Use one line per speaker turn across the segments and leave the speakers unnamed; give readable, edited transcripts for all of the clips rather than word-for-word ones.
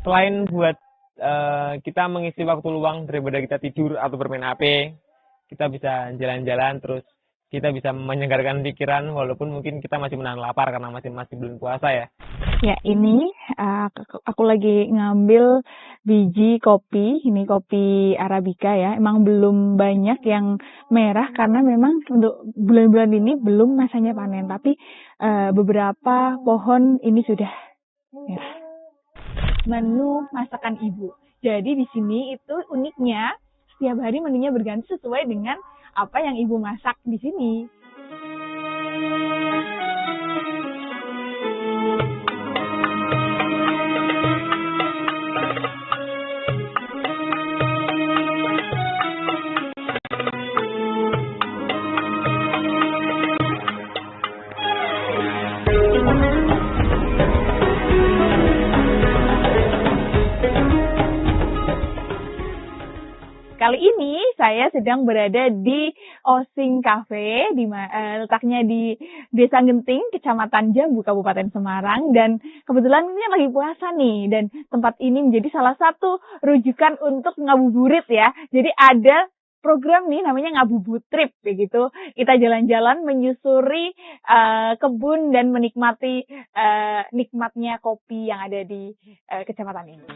selain buat kita mengisi waktu luang daripada kita tidur atau bermain HP, kita bisa jalan-jalan, terus kita bisa menyegarkan pikiran walaupun mungkin kita masih menahan lapar karena masih belum puasa ya.
Ya, ini aku lagi ngambil biji kopi, ini kopi Arabica ya. Emang belum banyak yang merah karena memang untuk bulan-bulan ini belum masanya panen, tapi beberapa pohon ini sudah merah. Menu masakan ibu. Jadi di sini itu uniknya setiap hari menunya berganti sesuai dengan apa yang ibu masak di sini. Kali ini saya sedang berada di Osing Cafe, letaknya di Desa Genting, Kecamatan Jambu, Kabupaten Semarang. Dan kebetulan ini lagi puasa nih, dan tempat ini menjadi salah satu rujukan untuk ngabuburit ya. Jadi ada program nih namanya Ngabubutrip, begitu. Kita jalan-jalan menyusuri kebun dan menikmati nikmatnya kopi yang ada di kecamatan ini.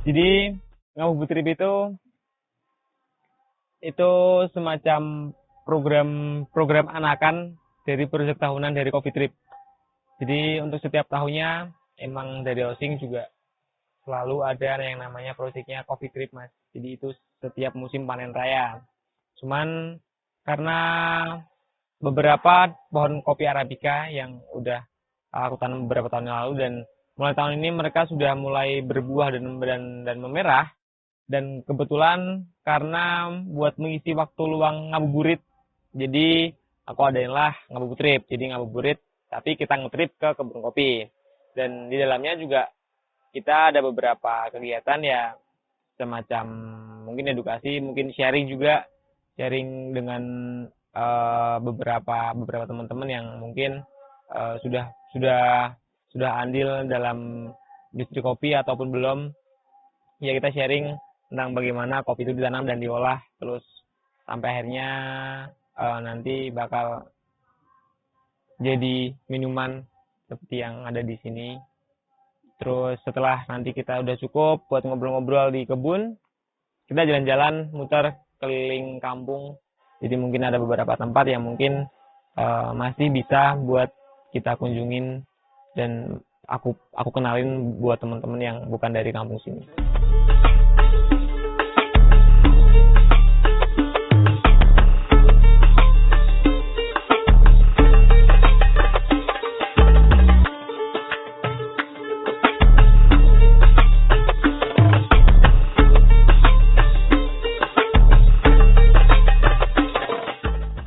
Jadi Ngabubutrip itu semacam program anakan dari proyek tahunan dari Coffee Trip. Jadi untuk setiap tahunnya emang dari Osing juga selalu ada yang namanya proyeknya Coffee Trip, Mas. Jadi itu setiap musim panen raya. Cuman karena beberapa pohon kopi Arabica yang udah aku tanam beberapa tahun yang lalu, dan mulai tahun ini mereka sudah mulai berbuah dan memerah. Dan kebetulan karena buat mengisi waktu luang ngabuburit, jadi aku adainlah Ngabubutrip. Jadi ngabuburit, tapi kita ngetrip ke kebun kopi. Dan di dalamnya juga kita ada beberapa kegiatan ya, semacam mungkin edukasi, mungkin sharing juga, sharing dengan beberapa teman-teman yang mungkin sudah andil dalam industri kopi ataupun belum. Ya, kita sharing tentang bagaimana kopi itu ditanam dan diolah, terus sampai akhirnya nanti bakal jadi minuman seperti yang ada di sini. Terus setelah nanti kita udah cukup buat ngobrol-ngobrol di kebun, kita jalan-jalan muter keliling kampung. Jadi mungkin ada beberapa tempat yang mungkin masih bisa buat kita kunjungin dan aku kenalin buat teman-teman yang bukan dari kampung sini.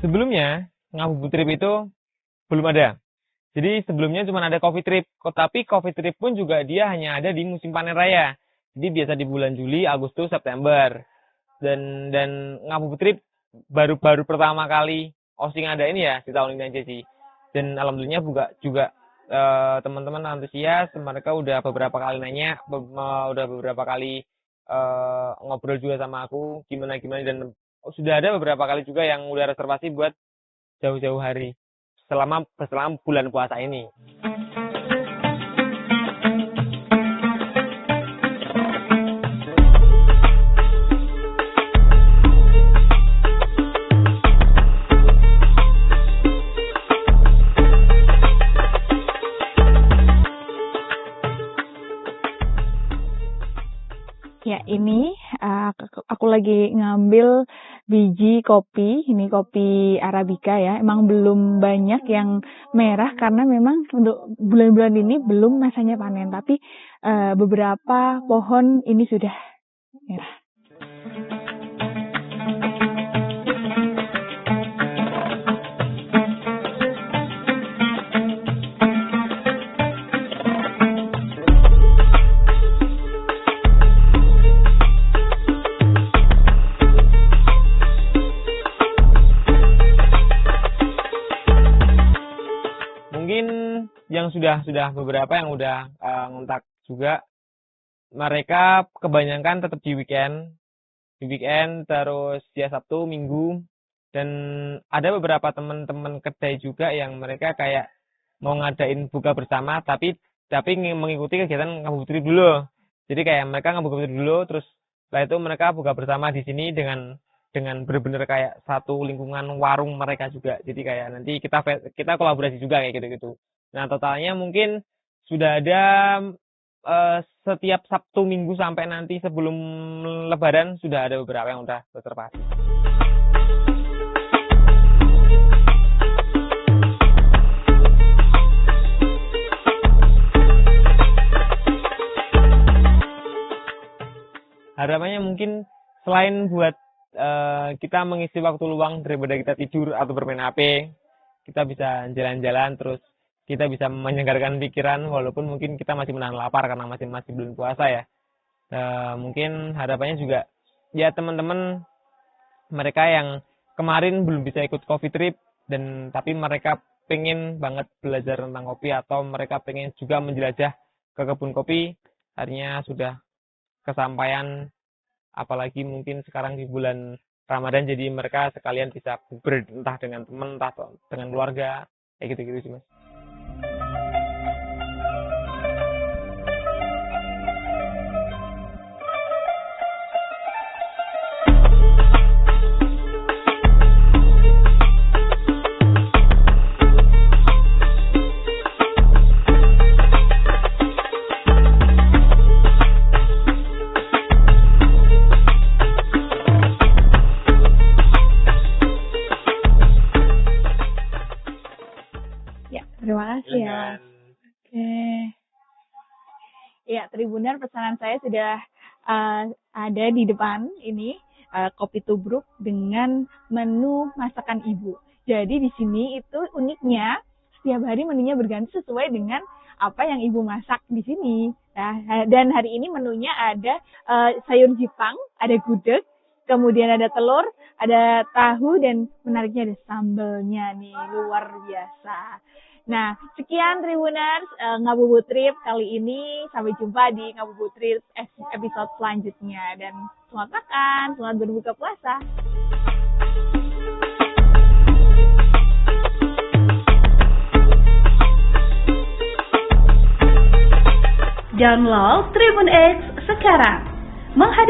Sebelumnya Ngabubutrip itu belum ada. Jadi sebelumnya cuma ada Coffee Trip, tapi Coffee Trip pun juga dia hanya ada di musim panen raya. Jadi biasa di bulan Juli, Agustus, September. Dan Ngabubutrip baru pertama kali Osing ada ini ya di tahun ini aja sih. Dan alhamdulillah juga teman-teman antusias, mereka udah beberapa kali nanya, udah beberapa kali ngobrol juga sama aku gimana dan sudah ada beberapa kali juga yang udah reservasi buat jauh-jauh hari selama bulan puasa ini.
Ya, ini aku lagi ngambil biji kopi, ini kopi Arabica ya. Emang belum banyak yang merah karena memang untuk bulan-bulan ini belum masanya panen, tapi beberapa pohon ini sudah merah.
yang sudah beberapa yang udah ngontak juga, mereka kebanyakan tetap di weekend terus ya Sabtu, Minggu, dan ada beberapa teman-teman kedai juga yang mereka kayak mau ngadain buka bersama tapi mengikuti kegiatan ngabuburit dulu. Jadi kayak mereka ngabuburit dulu, terus setelah itu mereka buka bersama di sini dengan benar-benar kayak satu lingkungan warung mereka juga. Jadi kayak nanti kita kolaborasi juga kayak gitu-gitu. Nah, totalnya mungkin sudah ada setiap Sabtu Minggu sampai nanti sebelum Lebaran sudah ada beberapa yang udah reservasi. Harapannya mungkin selain buat kita mengisi waktu luang daripada kita tidur atau bermain HP, kita bisa jalan-jalan, terus kita bisa menyegarkan pikiran walaupun mungkin kita masih menahan lapar karena masih bulan puasa ya. Mungkin harapannya juga ya teman-teman mereka yang kemarin belum bisa ikut coffee trip tapi mereka pengen banget belajar tentang kopi atau mereka pengen juga menjelajah ke kebun kopi, akhirnya sudah kesampaian, apalagi mungkin sekarang di bulan Ramadan jadi mereka sekalian bisa entah dengan teman entah dengan keluarga kayak gitu-gitu sih Mas.
Terima kasih ya. Oke. Ya, Tribuner, pesanan saya sudah ada di depan ini, kopi tubruk dengan menu masakan ibu. Jadi di sini itu uniknya setiap hari menunya berganti sesuai dengan apa yang ibu masak di sini. Nah, dan hari ini menunya ada sayur Jepang, ada gudeg, kemudian ada telur, ada tahu, dan menariknya ada sambelnya nih, luar biasa. Nah, sekian Tribuners Ngabuburit kali ini. Sampai jumpa di Ngabuburit episode selanjutnya. Dan selamat makan, selamat berbuka puasa.
Download Tribun X sekarang. Menghadirkan